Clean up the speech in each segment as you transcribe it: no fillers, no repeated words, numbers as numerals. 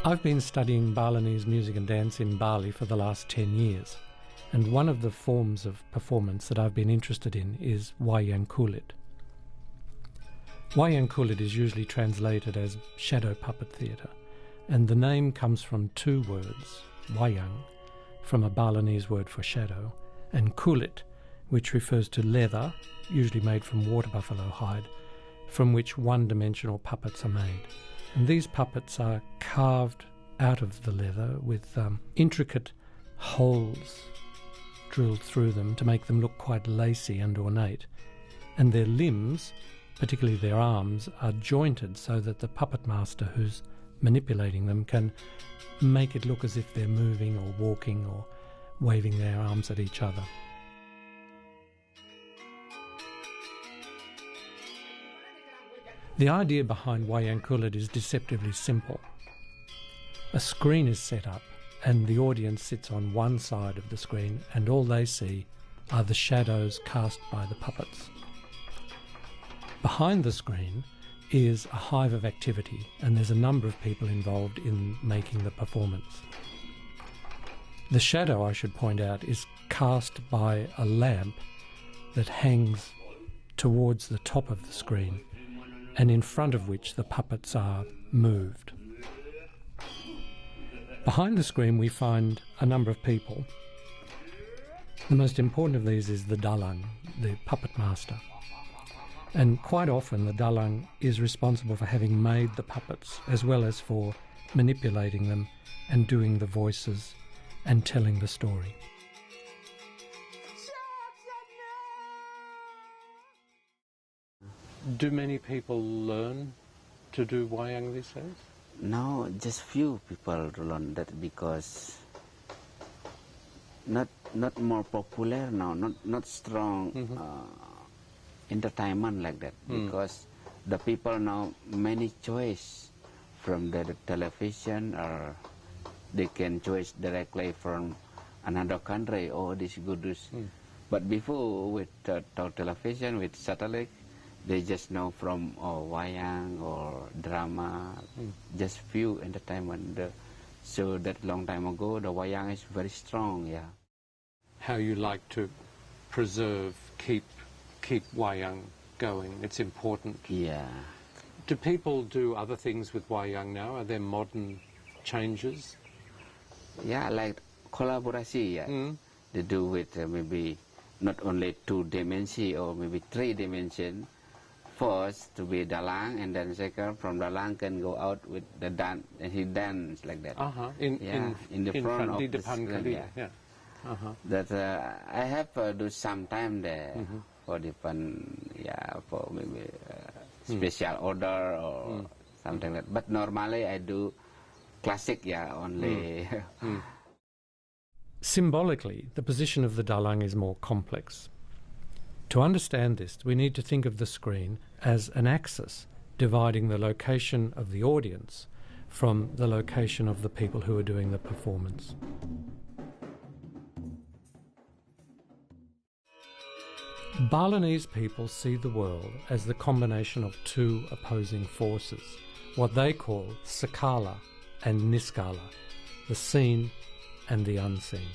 I've been studying Balinese music and dance in Bali for the last 10 years, and one of the forms of performance that I've been interested in is Wayang Kulit. Wayang Kulit is usually translated as shadow puppet theatre, and the name comes from two words, wayang, from a Balinese word for shadow, and kulit, which refers to leather, usually made from water buffalo hide, from which one-dimensional puppets are made. And these puppets are carved out of the leather with intricate holes drilled through them to make them look quite lacy and ornate. And their limbs, particularly their arms, are jointed so that the puppet master who's manipulating them can make it look as if they're moving or walking or waving their arms at each other. The idea behind Wayang Kulit is deceptively simple. A screen is set up and the audience sits on one side of the screen and all they see are the shadows cast by the puppets. Behind the screen is a hive of activity and there's a number of people involved in making the performance. The shadow, I should point out, is cast by a lamp that hangs towards the top of the screen and in front of which the puppets are moved. Behind the screen we find a number of people. The most important of these is the dalang, the puppet master. And quite often the dalang is responsible for having made the puppets as well as for manipulating them and doing the voices and telling the story. Do many people learn to do wayang these days? No, just few people learn that because not more popular now, not strong entertainment like that. Because the people now many choice from the television, or they can choose directly from another country. Oh, this good. But before with television, with satellite, they just know from wayang or drama, just few entertainment. So that long time ago, the wayang is very strong, yeah. How you like to preserve, keep wayang going, it's important. Yeah. Do people do other things with wayang now? Are there modern changes? Yeah, like collaboration, yeah. They do with maybe not only 2 dimensions or maybe 3 dimensions. First to be dalang, and then second from dalang can go out with the dance, and he dance like that. In the front of the screen, yeah. That I have do some time there for different, for maybe special order or something like that. But normally I do classic, only. Symbolically, the position of the dalang is more complex. To understand this, we need to think of the screen as an axis dividing the location of the audience from the location of the people who are doing the performance. Balinese people see the world as the combination of 2 opposing forces, what they call sakala and niskala, the seen and the unseen.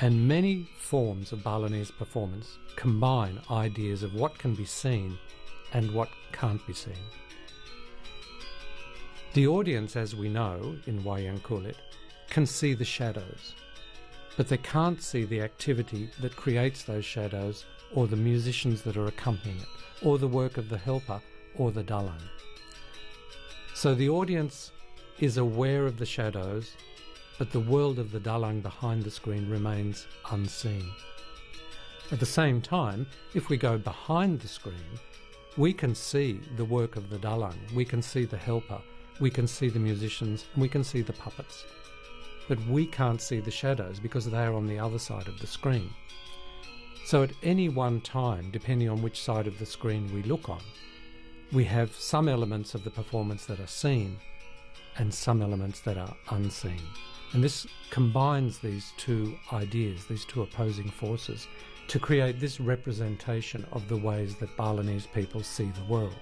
And many forms of Balinese performance combine ideas of what can be seen and what can't be seen. The audience, as we know in Wayang Kulit, can see the shadows, but they can't see the activity that creates those shadows or the musicians that are accompanying it, or the work of the helper or the dalang. So the audience is aware of the shadows, but the world of the dalang behind the screen remains unseen. At the same time, if we go behind the screen, we can see the work of the dalang, we can see the helper, we can see the musicians, and we can see the puppets. But we can't see the shadows because they are on the other side of the screen. So at any one time, depending on which side of the screen we look on, we have some elements of the performance that are seen and some elements that are unseen. And this combines these 2 ideas, these 2 opposing forces, to create this representation of the ways that Balinese people see the world.